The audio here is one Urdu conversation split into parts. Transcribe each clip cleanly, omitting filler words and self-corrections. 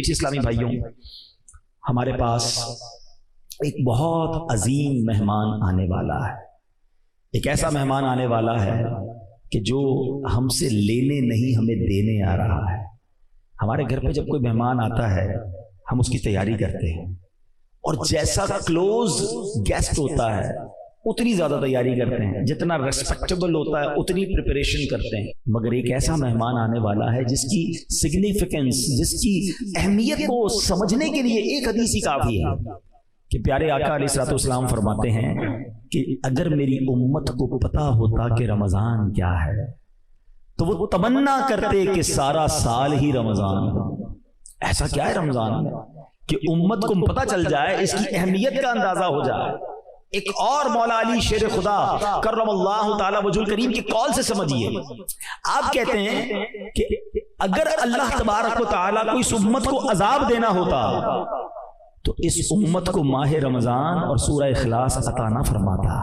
میٹھے اسلامی بھائیوں، ہمارے پاس ایک بہت عظیم مہمان آنے والا ہے. ایک ایسا مہمان آنے والا ہے کہ جو ہم سے لینے نہیں ہمیں دینے آ رہا ہے. ہمارے گھر پہ جب کوئی مہمان آتا ہے ہم اس کی تیاری کرتے ہیں، اور جیسا کلوز گیسٹ ہوتا ہے اتنی زیادہ تیاری کرتے ہیں، جتنا ریسپیکٹیبل ہوتا ہے اتنی پریپریشن کرتے ہیں. مگر ایک ایسا مہمان آنے والا ہے جس کی سگنیفیکنس، جس کی اہمیت کو سمجھنے کے لیے ایک حدیث ہی کافی ہے کہ پیارے آقا علیہ الصلوۃ والسلام فرماتے ہیں کہ اگر میری امت کو پتا ہوتا کہ رمضان کیا ہے تو وہ تمنا کرتے کہ سارا سال ہی رمضان ہو. ایسا کیا ہے رمضان کہ امت کو پتا چل جائے، اس کی اہمیت کا اندازہ ہو جائے. ایک اور مولا علی شیر خدا کرم اللہ تعالی وجہ الکریم کی کال سے سمجھیے. آپ کہتے ہیں کہ اگر اللہ تبارک و تعالی کو اس امت کو عذاب دینا ہوتا تو اس امت کو ماہ رمضان اور سورہ اخلاص عطا نہ فرماتا.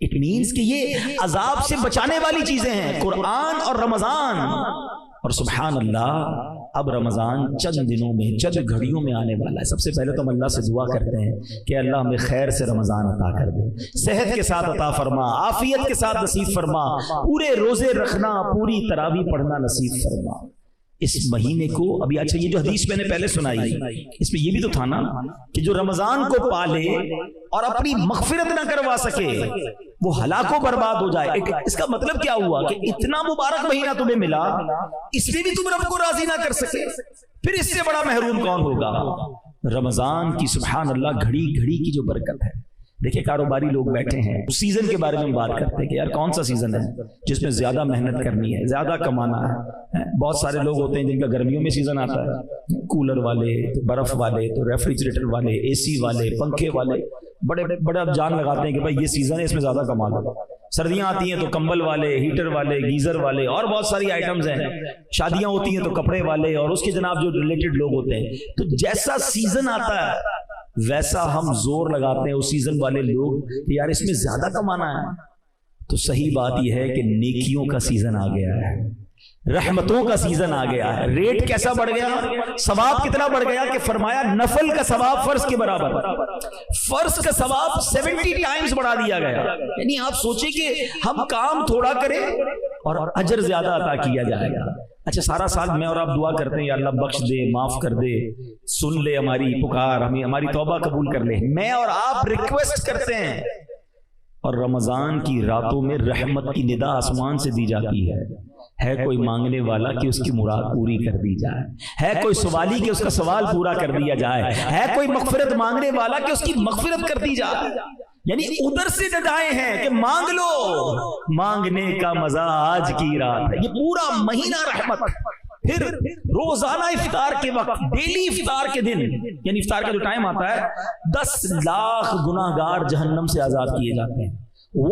اٹ مینس کہ یہ عذاب سے بچانے والی چیزیں ہیں، قرآن اور رمضان. اور سبحان اللہ، اب رمضان چند دنوں میں، چند گھڑیوں میں آنے والا ہے. سب سے پہلے تو ہم اللہ سے دعا کرتے ہیں کہ اللہ ہمیں خیر سے رمضان عطا کر دے، صحت کے ساتھ عطا فرما، عافیت کے ساتھ نصیب فرما، پورے روزے رکھنا، پوری تراویح پڑھنا نصیب فرما. اس مہینے کو ابھی، اچھا یہ جو حدیث میں نے پہلے سنائی اس میں یہ بھی تو تھا نا کہ جو رمضان کو پالے اور اپنی مغفرت نہ کروا سکے وہ ہلاک و برباد ہو جائے. اس کا مطلب کیا ہوا کہ اتنا مبارک مہینہ تمہیں ملا، اس میں بھی تم رب کو راضی نہ کر سکے، پھر اس سے بڑا محروم کون ہوگا. رمضان کی سبحان اللہ گھڑی گھڑی کی جو برکت ہے. دیکھیں کاروباری لوگ بیٹھے ہیں، اس سیزن کے بارے میں بات کرتے ہیں کہ یار کون سا سیزن ہے جس میں زیادہ محنت کرنی ہے، زیادہ کمانا ہے. بہت سارے لوگ ہوتے ہیں جن کا گرمیوں میں سیزن آتا ہے، کولر والے تو برف والے تو ریفریجریٹر والے، اے سی والے، پنکھے والے، بڑے جان لگاتے ہیں کہ بھائی یہ سیزن ہے اس میں زیادہ کما لو. سردیاں آتی ہیں تو کمبل والے، ہیٹر والے، گیزر والے اور بہت ساری آئٹمز ہیں. شادیاں ہوتی ہیں تو کپڑے والے اور اس کے جناب جو ریلیٹڈ لوگ ہوتے ہیں. تو جیسا سیزن آتا ہے ویسا ہم زور لگاتے ہیں اس سیزن والے لوگ کہ یار اس میں زیادہ کمانا ہے. تو صحیح بات یہ ہے کہ نیکیوں کا سیزن آ گیا ہے، رحمتوں کا سیزن آ گیا ہے. ریٹ کیسا بڑھ گیا، ثواب کتنا بڑھ گیا کہ فرمایا نفل کا ثواب فرض کے برابر، فرض کا ثواب 70 ٹائمز بڑھا دیا گیا. یعنی آپ سوچیں کہ ہم کام تھوڑا کریں اور اجر زیادہ عطا کیا جائے گا. اچھا سارا سال میں اور آپ دعا کرتے ہیں یا اللہ بخش دے، معاف کر دے، سن لے ہماری پکار، ہماری توبہ قبول کر لے. میں اور آپ ریکویسٹ کرتے ہیں، اور رمضان کی راتوں میں رحمت کی ندا آسمان سے دی جاتی ہے کوئی مانگنے والا کہ اس کی مراد پوری کر دی جائے، ہے کوئی سوالی کہ اس کا سوال پورا کر دیا جائے، ہے کوئی مغفرت مانگنے والا کہ اس کی مغفرت کر دی جائے. یعنی ادھر سے ندائیں ہیں کہ مانگ لو، مانگنے کا مزہ آج کی رات ہے. یہ پورا مہینہ رحمت. پھر روزانہ افطار کے وقت، ڈیلی افطار کے دن، یعنی افطار کا جو ٹائم آتا ہے 10 لاکھ گناہگار جہنم سے آزاد کیے جاتے ہیں.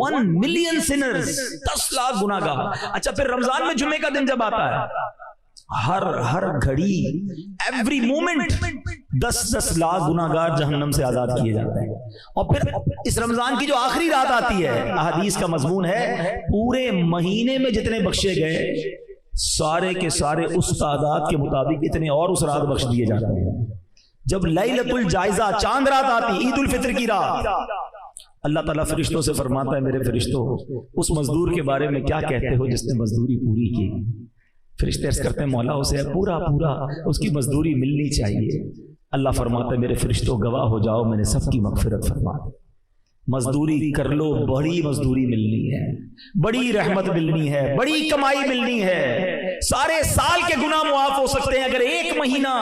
1 ملین سنرز، 10 لاکھ گناہگار. اچھا پھر رمضان میں جمعے کا دن جب آتا ہے ہر گھڑی، ایوری مومنٹ 10 لاکھ گناہگار جہنم سے آزاد کیے جاتے ہیں. اور پھر اس رمضان کی جو آخری رات آتی ہے، احادیث کا مضمون ہے پورے مہینے میں جتنے بخشے گئے سارے کے سارے اس تعداد کے مطابق اتنے اور اس رات بخش دیے جاتے ہیں. جب لیلۃ الجائزہ چاند رات آتی، عید الفطر کی رات، اللہ تعالیٰ فرشتوں سے فرماتا ہے میرے فرشتوں اس مزدور کے بارے میں کیا کہتے ہو جس نے مزدوری پوری کی. فرشتے عرض کرتے ہیں مولا اسے پورا اس کی مزدوری ملنی چاہیے. اللہ فرماتا ہے میرے فرشتوں گواہ ہو جاؤ میں نے سب کی مغفرت فرما دی. مزدوری کر لو، بڑی مزدوری ملنی ہے، بڑی رحمت ملنی ہے، بڑی کمائی ملنی ہے. سارے سال کے گناہ معاف ہو سکتے ہیں اگر ایک مہینہ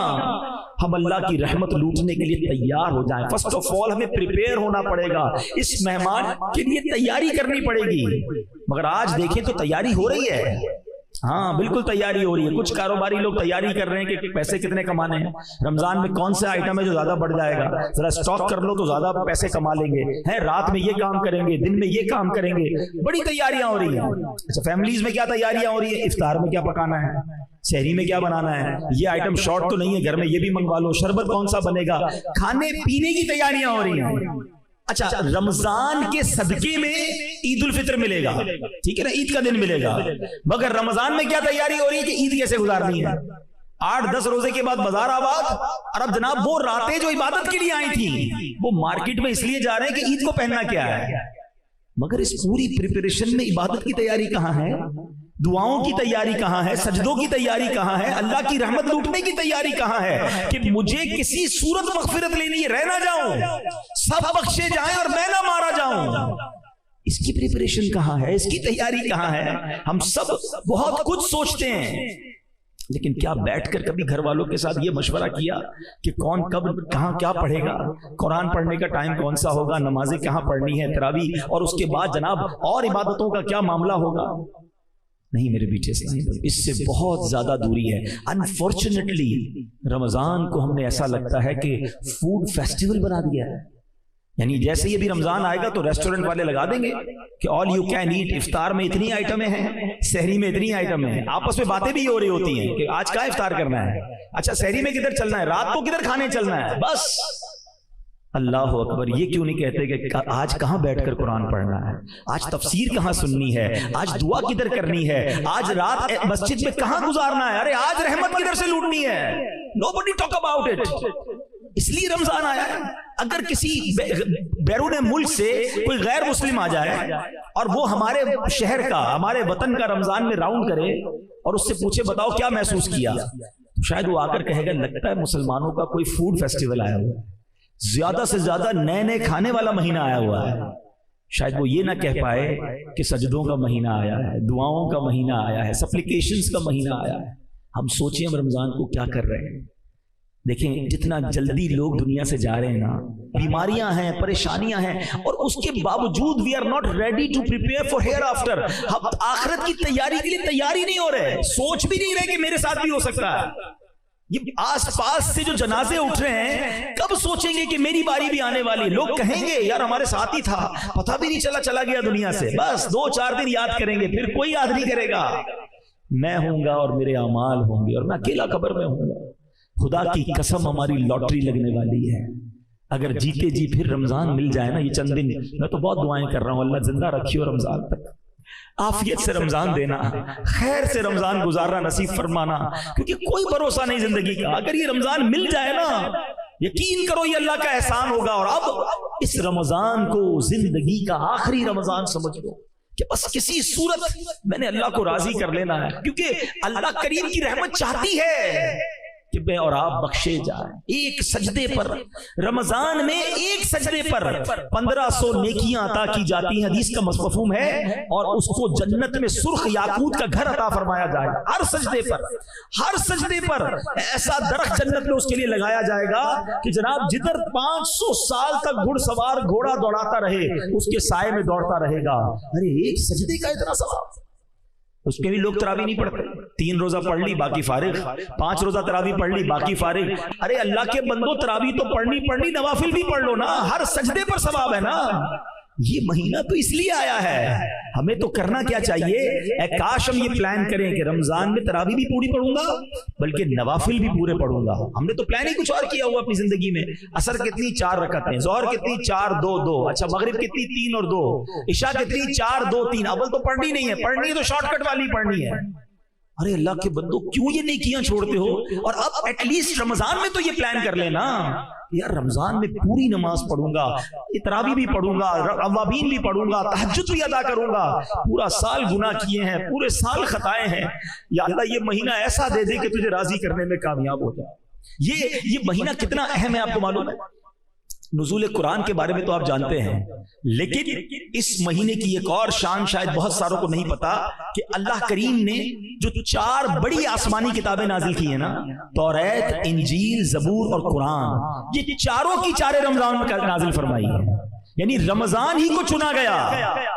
ہم اللہ کی رحمت لوٹنے کے لیے تیار ہو جائیں. فرسٹ آف آل ہمیں پریپیئر ہونا پڑے گا، اس مہمان کے لیے تیاری کرنی پڑے گی. مگر آج دیکھیں تو تیاری ہو رہی ہے، ہاں بالکل تیاری ہو رہی ہے. کچھ کاروباری لوگ تیاری کر رہے ہیں کہ پیسے کتنے کمانے ہیں، رمضان میں کون سے آئٹم ہے جو زیادہ بڑھ جائے گا، ذرا سٹاک کر لو تو زیادہ پیسے کما لیں گے، ہیں رات میں یہ کام کریں گے، دن میں یہ کام کریں گے. بڑی تیاریاں ہو رہی ہیں. اچھا فیملیز میں کیا تیاریاں ہو رہی ہیں، افطار میں کیا پکانا ہے، سحری میں کیا بنانا ہے، یہ آئٹم شارٹ تو نہیں ہے گھر میں یہ بھی منگوا لو، شربت کون سا بنے گا، کھانے پینے کی تیاریاں ہو رہی ہیں. اچھا رمضان کے صدقے میں عید الفطر ملے گا، ٹھیک ہے نا، عید کا دن ملے گا. مگر رمضان میں کیا تیاری ہو رہی ہے کہ عید کیسے گزارنی ہے. 8-10 روزے کے بعد بازار آباد. اور اب جناب وہ راتیں جو عبادت کے لیے آئی تھیں وہ مارکیٹ میں اس لیے جا رہے ہیں کہ عید کو پہننا کیا ہے. مگر اس پوری پریپریشن میں عبادت کی تیاری کہاں ہے؟ دعاؤں کی تیاری کہاں ہے؟ سجدوں کی تیاری کہاں ہے؟ اللہ کی رحمت لوٹنے کی تیاری کہاں ہے کہ مجھے کسی صورت مغفرت لینی ہے، رہ نہ جاؤں، سب بخشے جائیں اور میں نہ مارا جاؤں. اس کی پریپریشن کہاں ہے؟ اس کی تیاری کہاں ہے؟ ہم سب بہت کچھ سوچتے ہیں، لیکن کیا بیٹھ کر کبھی گھر والوں کے ساتھ یہ مشورہ کیا کہ کون کب کہاں کیا پڑھے گا، قرآن پڑھنے کا ٹائم کون سا ہوگا، نمازیں کہاں پڑھنی ہے، تراویح، اور اس کے بعد جناب اور عبادتوں کا کیا معاملہ ہوگا؟ نہیں میرے بیٹے، اس سے بہت زیادہ دوری ہے. انفارچونیٹلی رمضان کو ہم نے ایسا لگتا ہے کہ فوڈ فیسٹیول بنا دیا ہے. یعنی جیسے ہی ابھی رمضان آئے گا تو ریسٹورنٹ والے لگا دیں گے کہ آل یو کین ایٹ، افطار میں اتنی آئٹمیں ہیں، سحری میں اتنی آئٹمیں ہیں. آپس میں باتیں بھی ہو رہی ہوتی ہیں کہ آج کہاں افطار کرنا ہے، اچھا سحری میں کدھر چلنا ہے، رات کو کدھر کھانے چلنا ہے. بس اللہ اکبر، یہ کیوں نہیں کہتے کہ آج کہاں بیٹھ کر قرآن پڑھنا ہے، آج تفسیر کہاں سننی ہے، آج دعا کدھر کرنی ہے، آج رات مسجد میں کہاں گزارنا ہے، ارے آج رحمت کدھر سے لوٹنی ہے. Nobody talk about it. اس لیے رمضان آیا ہے. اگر کسی بیرون ملک سے کوئی غیر مسلم آ جائے اور وہ ہمارے شہر کا، ہمارے وطن کا رمضان میں راؤنڈ کرے اور اس سے پوچھے بتاؤ کیا محسوس کیا، شاید وہ آ کر کہے گا لگتا ہے مسلمانوں کا کوئی فوڈ فیسٹیول آیا ہوا ہے، زیادہ سے زیادہ نئے نئے کھانے والا مہینہ آیا ہوا ہے. شاید وہ یہ نہ کہہ پائے کہ سجدوں کا مہینہ آیا ہے، دعاؤں کا مہینہ آیا ہے، سپلیکیشنز کا مہینہ آیا ہے. ہم سوچیں ہم رمضان کو کیا کر رہے ہیں. دیکھیں جتنا جلدی لوگ دنیا سے جا رہے ہیں نا، بیماریاں ہیں، پریشانیاں ہیں، اور اس کے باوجود we are not ready to prepare for hereafter. ہم آخرت کی تیاری کے لیے تیار ہی نہیں ہو رہے، سوچ بھی نہیں رہے کہ میرے ساتھ بھی ہو سکتا ہے. یہ آس پاس سے جو جنازے اٹھ رہے ہیں کب سوچیں گے کہ میری باری بھی آنے والی. لوگ کہیں گے یار ہمارے ساتھ ہی تھا، پتہ بھی نہیں چلا گیا دنیا سے. بس 2-4 دن یاد کریں گے، پھر کوئی یاد نہیں کرے گا. میں ہوں گا اور میرے اعمال ہوں گے اور میں اکیلا قبر میں ہوں گا. خدا کی قسم ہماری لاٹری لگنے والی ہے. اگر جیتے جی پھر رمضان مل جائے نا، یہ چند دن میں تو بہت دعائیں کر رہا ہوں، اللہ زندہ رکھیو رمضان تک، عافیت سے رمضان دینا، خیر سے رمضان گزارنا نصیب فرمانا، کیونکہ کوئی بھروسہ نہیں زندگی کا. اگر یہ رمضان مل جائے نا، یقین کرو یہ اللہ کا احسان ہوگا. اور اب اس رمضان کو زندگی کا آخری رمضان سمجھ لو کہ بس کسی صورت میں نے اللہ کو راضی کر لینا ہے، کیونکہ اللہ کریم کی رحمت چاہتی ہے کہ میں اور آپ بخشے جائیں. ایک سجدے پر رمضان میں، ایک سجدے پر 1500 نیکیاں عطا کی جاتی ہیں، حدیث کا مفہوم ہے. اور اس کو جنت میں سرخ یاقوت کا گھر عطا فرمایا جائے گا. ہر سجدے پر، ہر سجدے پر ایسا درخت جنت میں اس کے لیے لگایا جائے گا کہ جناب جدھر 500 سال تک گھڑ سوار گھوڑا دوڑاتا رہے اس کے سائے میں دوڑتا رہے گا. ارے ایک سجدے کا اتنا ثواب. اس کے بھی لوگ تراویح نہیں پڑھتے، 3 روزہ پڑھ لی باقی فارغ، 5 روزہ تراویح پڑھ لی باقی فارغ. ارے اللہ کے بندو تراویح تو پڑھنی، نوافل بھی پڑھ لو نا، ہر سجدے پر ثواب ہے نا. یہ مہینہ تو اس لیے آیا ہے. ہمیں تو کرنا کیا چاہیے، اے کاش ہم یہ پلان کریں کہ رمضان میں تراویح بھی پوری پڑھوں گا بلکہ نوافل بھی پورے پڑھوں گا. ہم نے تو پلان ہی کچھ اور کیا ہوا اپنی زندگی میں. عصر کتنی 4 رکعتیں، ظہر کتنی 4-2-2، اچھا مغرب کتنی 3 اور 2، عشاء کتنی 4-2-3. اول تو پڑھنی نہیں ہے، پڑھنی ہے تو شارٹ کٹ والی پڑھنی ہے. ارے اللہ کے بندو کیوں یہ نیکیاں چھوڑتے ہو؟ اور اب ایٹ لیسٹ رمضان میں تو یہ پلان کر لینا یار رمضان میں پوری نماز پڑھوں گا، تراویح بھی پڑھوں گا، اوابین بھی پڑھوں گا، تہجد بھی ادا کروں گا. پورا سال گناہ کیے ہیں، پورے سال خطائیں ہیں، یا اللہ یہ مہینہ ایسا دے دے کہ تجھے راضی کرنے میں کامیاب ہو جائے. یہ مہینہ کتنا اہم ہے آپ کو معلوم ہے؟ نزول قرآن کے بارے میں تو آپ جانتے ہیں، لیکن اس مہینے کی ایک اور شان شاید بہت ساروں کو نہیں پتا کہ اللہ کریم نے جو 4 بڑی آسمانی کتابیں نازل کی ہیں نا، توریت، انجیل، زبور اور قرآن، یہ چاروں کی چارے رمضان میں نازل فرمائی ہے. یعنی رمضان ہی کو چنا گیا.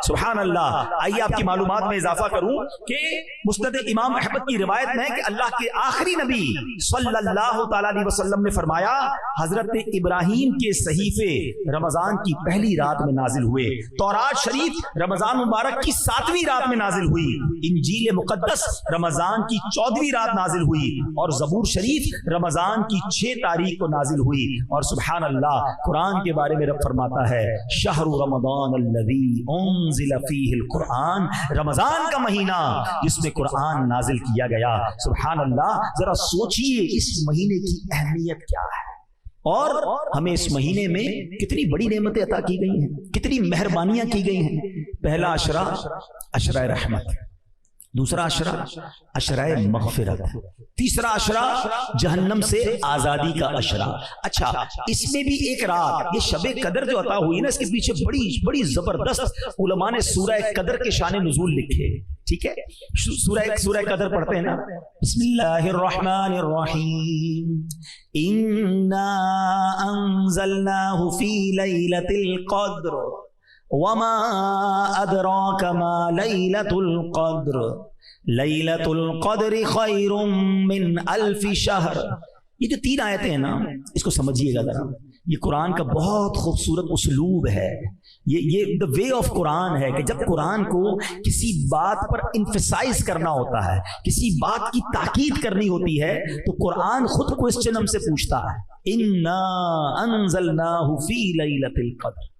سبحان اللہ. آئیے آپ کی معلومات میں اضافہ کروں کہ مسند امام احمد کی روایت میں کہ اللہ کے آخری نبی صلی اللہ تعالی علیہ وسلم نے فرمایا حضرت ابراہیم کے صحیفے رمضان کی پہلی رات میں نازل ہوئے، تورات شریف رمضان مبارک کی 7ویں رات میں نازل ہوئی، انجیل مقدس رمضان کی 14ویں رات نازل ہوئی، اور زبور شریف رمضان کی 6 تاریخ کو نازل ہوئی. اور سبحان اللہ قرآن کے بارے میں رب فرماتا ہے شہر رمضان الذی انزل فیہ القرآن، رمضان کا مہینہ جس میں قرآن نازل کیا گیا۔ سبحان اللہ، ذرا سوچئے اس مہینے کی اہمیت کیا ہے، اور ہمیں اس مہینے میں کتنی بڑی نعمتیں عطا کی گئی ہیں، کتنی مہربانیاں کی گئی ہیں۔ پہلا عشرہ عشرہ رحمت، دوسرا عشرہ عشرہ مغفرت، تیسرا عشرہ جہنم سے آزادی کا عشرہ۔ اچھا، اس میں بھی ایک رات، یہ شب قدر جو عطا ہوئی نا، اس کے پیچھے بڑی بڑی زبردست علماء نے سورہ قدر کے شان نزول لکھے، ٹھیک ہے؟ سورہ قدر پڑھتے ہیں نا، بسم اللہ الرحمن الرحیم، انا انزلناہ فی لیلۃ القدر وما ادراک ما لیلۃ القدر لیلۃ القدر خیر من الف شہر۔ یہ جو 3 آیتیں ہیں نا، اس کو سمجھیے گا ذرا، یہ قرآن کا بہت خوبصورت اسلوب ہے، یہ the way of قرآن ہے کہ جب قرآن کو کسی بات پر emphasize کرنا ہوتا ہے، کسی بات کی تاکید کرنی ہوتی ہے، تو قرآن خود کوسچن ہم سے پوچھتا ہے، انا انزلناہ فی لیلۃ القدر،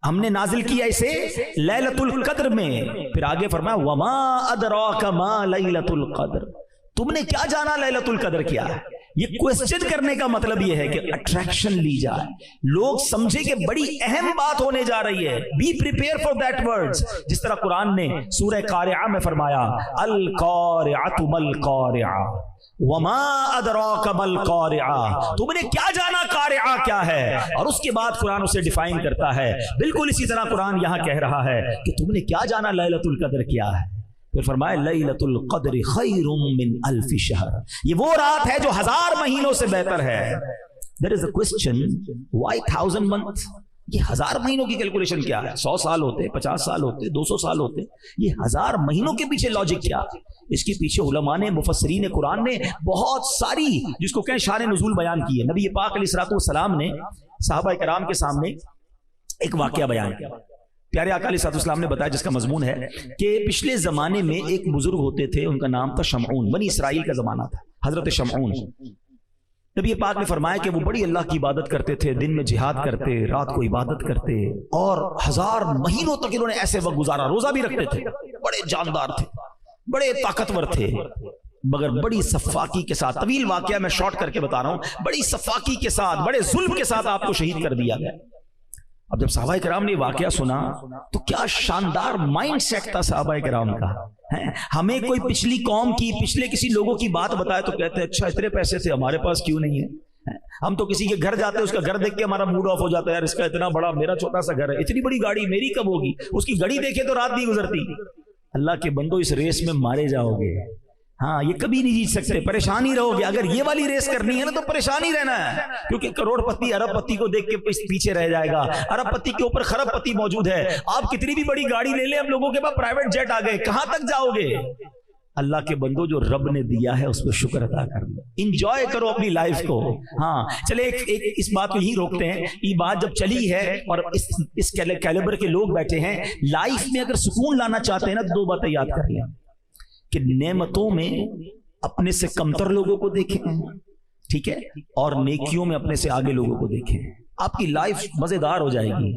ہم نے نازل کیا اسے لیلۃ القدر میں۔ پھر آگے فرمایا وما ادراک ما لیلۃ القدر، تم نے کیا جانا لیلۃ القدر کیا ہے؟ یہ کوسچن کرنے کا مطلب یہ ہے کہ اٹریکشن لی جائے، لوگ سمجھے کہ بڑی اہم بات ہونے جا رہی ہے، be prepare for that words. جس طرح قرآن نے سورہ قارعہ میں فرمایا القارعۃ ملقارعہ وما ادراک ملقارعہ، تم نے کیا جانا قارعہ کیا ہے، اور اس کے بعد قرآن اسے ڈیفائن کرتا ہے۔ بالکل اسی طرح قرآن یہاں کہہ رہا ہے کہ تم نے کیا جانا لیلۃ القدر کیا ہے۔ پھر فرمایا لیلۃ القدر خیر من الف شہر، یہ وہ رات ہے جو 1000 مہینوں سے بہتر ہے۔ There is a question, why 1000 months؟ یہ 1000 مہینوں کی کیلکولیشن کیا ہے؟ 100 سال ہوتے، 50 سال ہوتے، 200 سال ہوتے، یہ 1000 مہینوں کے پیچھے لاجک کیا؟ اس کے پیچھے علماء نے، مفسرین قرآن نے بہت ساری جس کو کہیں شان نزول بیان کی ہے۔ نبی پاک علیہ الصلوۃ والسلام نے صحابہ کرام کے سامنے ایک واقعہ بیان کیا، پیارے آقا علیہ الصلوۃ والسلام نے بتایا، جس کا مضمون ہے کہ پچھلے زمانے میں ایک بزرگ ہوتے تھے، ان کا نام تھا شمعون، بنی اسرائیل کا زمانہ تھا، حضرت شمعون۔ نبی پاک نے فرمایا کہ وہ بڑی اللہ کی عبادت کرتے تھے، دن میں جہاد کرتے، رات کو عبادت کرتے، اور 1000 مہینوں تک انہوں نے ایسے وقت گزارا، روزہ بھی رکھتے تھے، بڑے جاندار تھے، بڑے طاقتور تھے، مگر بڑی صفاکی کے ساتھ، طویل واقعہ میں شارٹ کر کے بتا رہا ہوں، بڑی صفاکی کے ساتھ، بڑے ظلم کے ساتھ آپ کو شہید کر دیا گیا۔ اب جب صحابہ کرام نے واقعہ سنا تو کیا شاندار مائنڈ سیٹ تھا صحابہ کرام کا۔ ہمیں کوئی پچھلی قوم کی، پچھلے کسی لوگوں کی بات بتائے تو کہتے ہیں اچھا اتنے پیسے تھے، ہمارے پاس کیوں نہیں ہے؟ ہم تو کسی کے گھر جاتے ہیں، اس کا گھر دیکھ کے ہمارا موڈ آف ہو جاتا ہے، یار اس کا اتنا بڑا، میرا چھوٹا سا گھر ہے، اتنی بڑی گاڑی میری کب ہوگی؟ اس کی گھڑی دیکھے تو رات نہیں گزرتی۔ اللہ کے بندو، اس ریس میں مارے جاؤ گے، ہاں یہ کبھی نہیں جیت سکتے، پریشان ہی رہو گے۔ اگر یہ والی ریس کرنی ہے نا تو پریشان ہی رہنا ہے، کیونکہ کروڑ پتی ارب پتی کو دیکھ کے پیچھے رہ جائے گا، ارب پتی کے اوپر خرب پتی موجود ہے۔ آپ کتنی بھی بڑی گاڑی لے لیں، ہم لوگوں کے پاس پرائیویٹ جیٹ آ گئے، کہاں تک جاؤ گے؟ اللہ کے بندو، جو رب نے دیا ہے اس پہ شکر ادا کر لو، انجوائے کرو اپنی لائف کو۔ ہاں چلے ایک اس بات کو یہی روکتے ہیں، یہ بات جب چلی ہے اور اس کیلیبر کے لوگ بیٹھے ہیں، لائف میں اگر سکون لانا چاہتے ہیں نا تو 2 باتیں یاد کر لیں کہ نعمتوں میں اپنے سے کمتر لوگوں کو دیکھیں، ٹھیک ہے، اور نیکیوں میں اپنے سے آگے لوگوں کو دیکھیں، آپ کی لائف مزیدار ہو جائے گی۔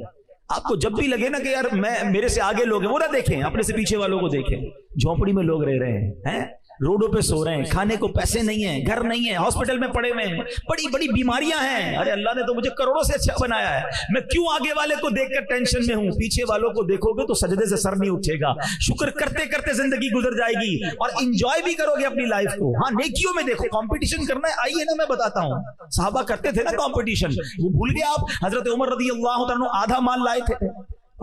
آپ کو جب بھی لگے نا کہ یار میرے سے آگے لوگ ہیں، وہ نہ دیکھیں، اپنے سے پیچھے والوں کو دیکھیں۔ جھونپڑی میں لوگ رہ رہے ہیں، روڈوں پہ سو رہے ہیں، کھانے کو پیسے نہیں ہیں، گھر نہیں ہے، ہاسپٹل میں پڑے ہوئے ہیں، بڑی بڑی بیماریاں ہیں۔ ارے اللہ نے تو مجھے کروڑوں سے اچھا بنایا ہے، میں کیوں آگے والے کو دیکھ کر ٹینشن میں ہوں؟ پیچھے والوں کو دیکھو گے تو سجدے سے سر نہیں اٹھے گا، شکر کرتے کرتے زندگی گزر جائے گی، اور انجوائے بھی کرو گے اپنی لائف کو۔ ہاں نیکیوں میں دیکھو، کمپٹیشن کرنا ہے، آئیے نا میں بتاتا ہوں، صحابہ کرتے تھے نا کمپٹیشن، وہ بھول گئے آپ؟ حضرت عمر رضی اللہ عنہ آدھا مال لائے تھے،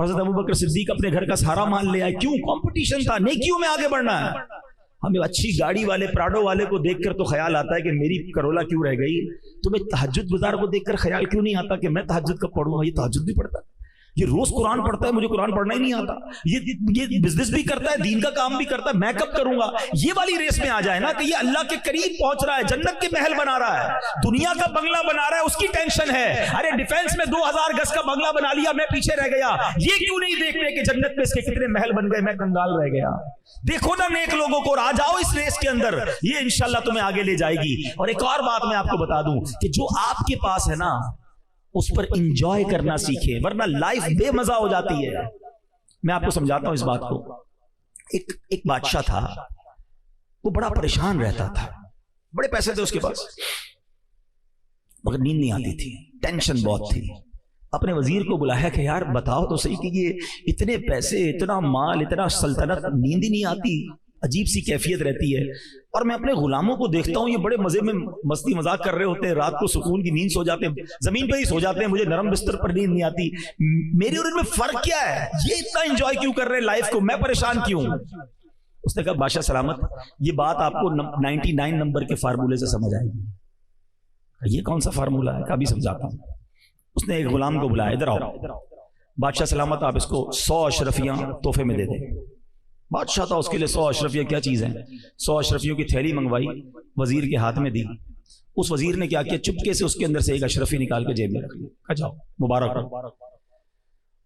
حضرت ابوبکر صدیق اپنے گھر کا سارا مال لے آئے، کیوں؟ کمپٹیشن تھا، نیکیوں میں آگے بڑھنا ہے۔ ہمیں اچھی گاڑی والے، پراڈو والے کو دیکھ کر تو خیال آتا ہے کہ میری کرولا کیوں رہ گئی؟ تمہیں تہجد گزار کو دیکھ کر خیال کیوں نہیں آتا کہ میں تہجد کب پڑھوں گا؟ یہ تہجد بھی پڑھتا ہے، یہ روز قرآن پڑھتا ہے، مجھے قرآن پڑھنا ہی نہیں آتا، یہ بزنس بھی کرتا ہے، دین کا کام بھی کرتا ہے، میں کب کروں گا؟ یہ والی ریس میں آ جائے نا کہ یہ اللہ کے قریب پہنچ رہا ہے، جنت کے محل بنا رہا ہے، دنیا کا بنگلہ بنا رہا ہے، اس کی ٹینشن ہے۔ ارے ڈیفینس میں 2000 گز کا بنگلہ بنا لیا، میں پیچھے رہ گیا، یہ کیوں نہیں دیکھتے کہ جنت میں اس کے کتنے محل بن گئے، میں کنگال رہ گیا؟ دیکھو نا نیک لوگوں کو، آ جاؤ اس ریس کے اندر، یہ انشاءاللہ تمہیں آگے لے جائے گی۔ اور ایک اور بات میں آپ کو بتا دوں کہ جو آپ کے پاس ہے نا، اس پر انجوائے کرنا سیکھیں، ورنہ لائف بے مزہ ہو جاتی ہے۔ میں آپ کو سمجھاتا ہوں اس بات کو۔ ایک بادشاہ تھا، وہ بڑا پریشان رہتا تھا، بڑے پیسے تھے اس کے پاس، مگر نیند نہیں آتی تھی، ٹینشن بہت تھی۔ اپنے وزیر کو بلایا کہ یار بتاؤ تو صحیح کہ یہ اتنے پیسے، اتنا مال، اتنا سلطنت، نیند ہی نہیں آتی، عجیب سی کیفیت رہتی ہے، اور میں اپنے غلاموں کو دیکھتا ہوں یہ بڑے مزے میں مستی مذاق کر رہے ہوتے ہیں، رات کو سکون کی نیند سو جاتے ہیں، زمین پہ ہی سو جاتے ہیں، مجھے نرم بستر پر نیند نہیں آتی، میرے اور ان میں فرق کیا ہے؟ یہ اتنا انجوائے کیوں کر رہے ہیں لائف کو، میں پریشان کیوں؟ اس نے کہا بادشاہ سلامت، یہ بات آپ کو 99 نمبر کے فارمولے سے سمجھ آئے گی۔ یہ کون سا فارمولہ ہے؟ کبھی سمجھاتا ہوں۔ اس نے ایک غلام کو بلایا، ادھر آؤ بادشاہ سلامت، آپ اس کو 100 اشرفیاں تحفے میں دے دیں۔ بادشاہ تھا، اس کے لیے 100 اشرفیاں کیا چیز ہیں، 100 اشرفیوں کی تھیلی منگوائی، وزیر کے ہاتھ میں دی۔ اس وزیر نے کیا کیا، چپکے سے اس کے اندر سے ایک اشرفی نکال کے جیب میں رکھ لی، کہا جاؤ مبارک ہو۔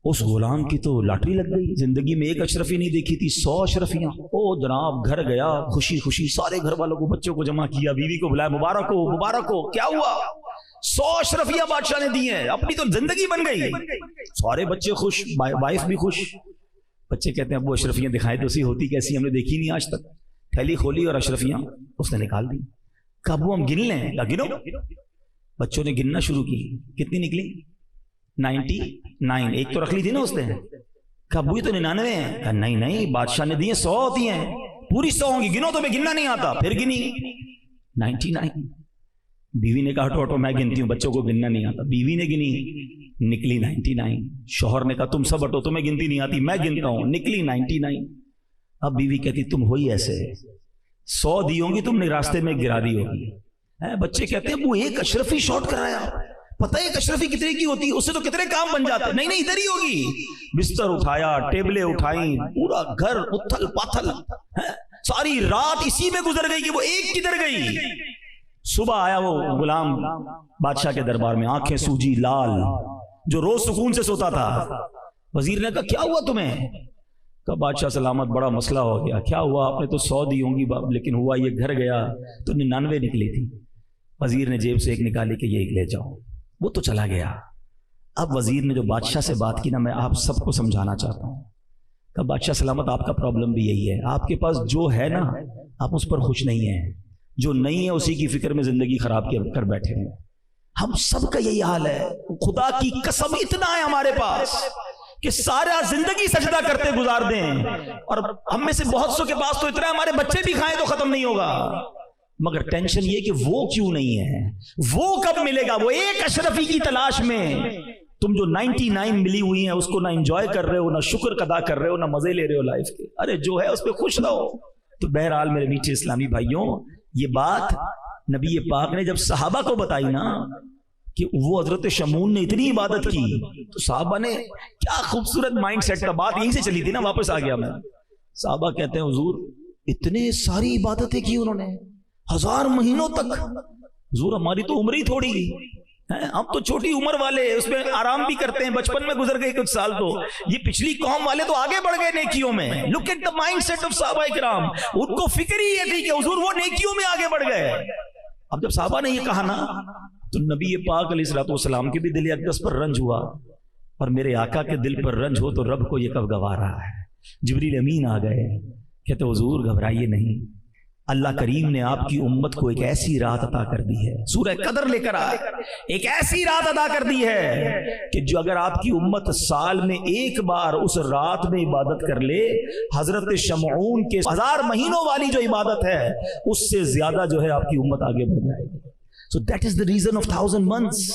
اس غلام کی تو لاٹری لگ گئی، زندگی میں ایک اشرفی نہیں دیکھی تھی، 100 اشرفیاں۔ او جناب، گھر گیا، خوشی خوشی سارے گھر والوں کو، بچوں کو جمع کیا، بیوی کو بلایا، مبارک ہو مبارک ہو۔ کیا ہوا؟ 100 اشرفیاں بادشاہ نے دی ہیں، اپنی تو زندگی بن گئی، سارے بچے خوش، وائف بھی خوش۔ بچے کہتے ہیں ابو اشرفیاں دکھائے تو سی، ہوتی کیسی، ہم نے دیکھی نہیں آج تک۔ تھیلی کھولی اور اشرفیاں اس نے نکال دی۔ کہا ابو ہم گن لیں؟ گنو۔ بچوں نے گننا شروع کی، کتنی نکلی؟ 99۔ ایک تو رکھ لی تھی نا اس نے۔ کہا ابو یہ تو 99 ہیں۔ کہا نہیں نہیں، بادشاہ نے دی ہیں 100 ہوتی ہیں، پوری 100 ہوں گی، گنو، تمہیں گننا نہیں آتا۔ پھر گنی 99۔ بیوی نے کہا ہٹو میں گنتی ہوں، بچوں کو گننا نہیں آتا۔ بیوی نے گنی، نکلی 99۔ شوہر نے کہا تم سب ہٹو، تمہیں گنتی نہیں آتی، میں گنتا ہوں، نکلی 99۔ اب بیوی کہتی تم ہوئی ایسے، 100 دی ہوں گی تم نے، راستے میں گرا دی ہوگی۔ بچے کہتے ہیں وہ ایک اشرفی شارٹ کرایا، پتہ ہے ایک اشرفی کتنے کی ہوتی ہے، اس سے تو کتنے کام بن جاتے ہیں۔ نہیں نہیں، ادھر ہی ہوگی۔ بستر اٹھایا، ٹیبلیں اٹھائیں، پورا گھر اتھل پاتھل، ساری رات اسی میں گزر گئی کہ وہ ایک کدھر گئی۔ صبح آیا وہ غلام بادشاہ کے دربار میں، آنکھیں سوجی لال، جو روز سکون سے سوتا تھا۔ وزیر نے کہا کیا ہوا تمہیں؟ کہا بادشاہ سلامت بڑا مسئلہ ہو گیا۔ کیا ہوا؟ آپ نے تو 100 دی ہوں گی لیکن ہوا یہ، گھر گیا تو 99 نکلی تھی۔ وزیر نے جیب سے ایک نکالی کہ یہ ایک لے جاؤ، وہ تو چلا گیا۔ اب وزیر نے جو بادشاہ سے بات کی نا، میں آپ سب کو سمجھانا چاہتا ہوں کہ بادشاہ سلامت آپ کا پرابلم بھی یہی ہے، آپ کے پاس جو ہے نا آپ اس پر خوش نہیں ہیں، جو نہیں ہے اسی کی فکر میں زندگی خراب کر بیٹھے ہیں۔ ہم سب کا یہی حال ہے، خدا کی قسم اتنا ہے ہمارے پاس کہ سارا زندگی سجدہ کرتے گزار دیں، اور ہم میں سے بہت سو کے پاس تو اتنا ہے ہمارے بچے بھی کھائیں تو ختم نہیں ہوگا، مگر ٹینشن یہ کہ وہ کیوں نہیں ہے، وہ کب ملے گا؟ وہ ایک اشرفی کی تلاش میں تم جو 99 ملی ہوئی ہیں اس کو نہ انجوائے کر رہے ہو، نہ شکر ادا کر رہے ہو، نہ مزے لے رہے ہو لائف کے۔ ارے جو ہے اس پہ خوش رہو۔ تو بہرحال میرے میٹھے اسلامی بھائیوں، یہ بات نبی پاک نے جب صحابہ کو بتائی نا کہ وہ حضرت شمعون نے اتنی عبادت کی، تو صحابہ نے کیا خوبصورت مائنڈ سیٹ تھا، بات یہیں سے چلی تھی نا، واپس آ گیا میں۔ صحابہ کہتے ہیں حضور اتنے ساری عبادتیں کی انہوں نے 1000 مہینوں تک۔ حضور ہماری تو عمر ہی تھوڑی، ہم تو چھوٹی عمر والے، اس میں آرام بھی کرتے ہیں، بچپن میں گزر گئے کچھ سال، تو یہ پچھلی قوم والے تو آگے بڑھ گئے نیکیوں میں۔ Look at the mindset of صحابہ کرام، ان کو فکر ہی یہ تھی کہ حضور وہ نیکیوں میں آگے بڑھ گئے۔ اب جب صحابہ نے یہ کہا نا تو نبی پاک علیہ الصلوۃ والسلام کے بھی دل اقدس پر رنج ہوا، اور میرے آقا کے دل پر رنج ہو تو رب کو یہ کب گوارا ہے۔ جبریل امین آ گئے، کہتے حضور گھبرائیے نہیں، اللہ کریم نے آپ کی امت کو ایک ایسی رات عطا کر دی ہے، سورہ قدر لے کر آئے، ایک ایسی رات عطا کر دی ہے کہ جو اگر آپ کی امت سال میں ایک بار اس رات میں عبادت کر لے، حضرت شمعون کے 1000 مہینوں والی جو عبادت ہے اس سے زیادہ جو ہے آپ کی امت آگے بڑھ جائے گی۔ So that is the reason of 1000 months۔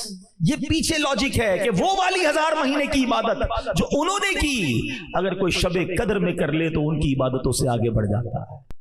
یہ پیچھے لاجک ہے کہ وہ والی 1000 مہینے کی عبادت جو انہوں نے کی، اگر کوئی شب قدر میں کر لے تو ان کی عبادتوں سے آگے بڑھ جاتا ہے۔